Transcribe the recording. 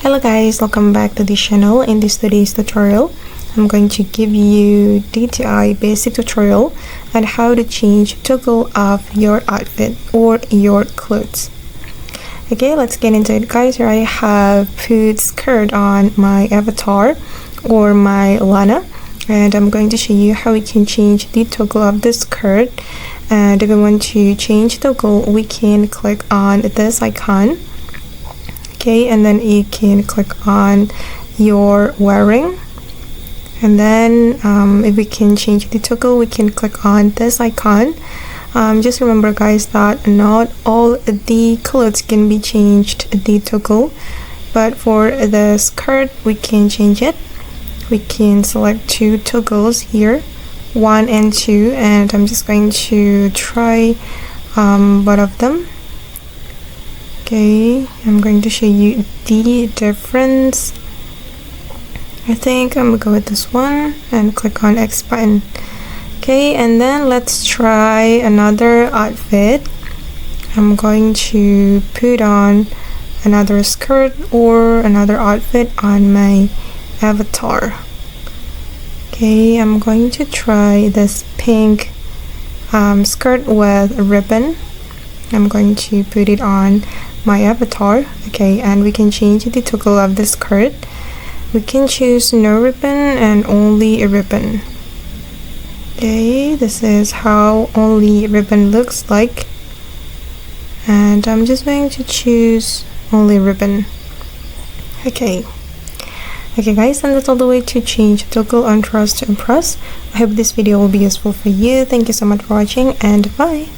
Hello guys, welcome back to the channel. In this today's tutorial, I'm going to give you DTI basic tutorial on how to change toggle of your outfit or your clothes. Okay, let's get into it guys. Here I have put skirt on my avatar or my Lana, and I'm going to show you how we can change the toggle of the skirt. And if we want to change toggle, we can click on this icon. Okay, and then you can click on your wearing, and then if we can change the toggle, we can click on this icon. Just remember guys that not all the clothes can be changed the toggle, but for the skirt we can change it. We can select two toggles here, 1 and 2, and I'm just going to try both of them. Okay, I'm going to show you the difference. I think I'm gonna go with this one and click on X button. Okay, and then let's try another outfit. I'm going to put on another skirt or another outfit on my avatar. Okay, I'm going to try this pink skirt with a ribbon. I'm going to put it on my avatar. Okay, and we can change the toggle of the skirt. We can choose no ribbon and only a ribbon. Okay, this is how only ribbon looks like, and I'm just going to choose only ribbon. Okay guys, and that's all the way to change toggle on Dress to Impress. I hope this video will be useful for you. Thank you so much for watching, and bye.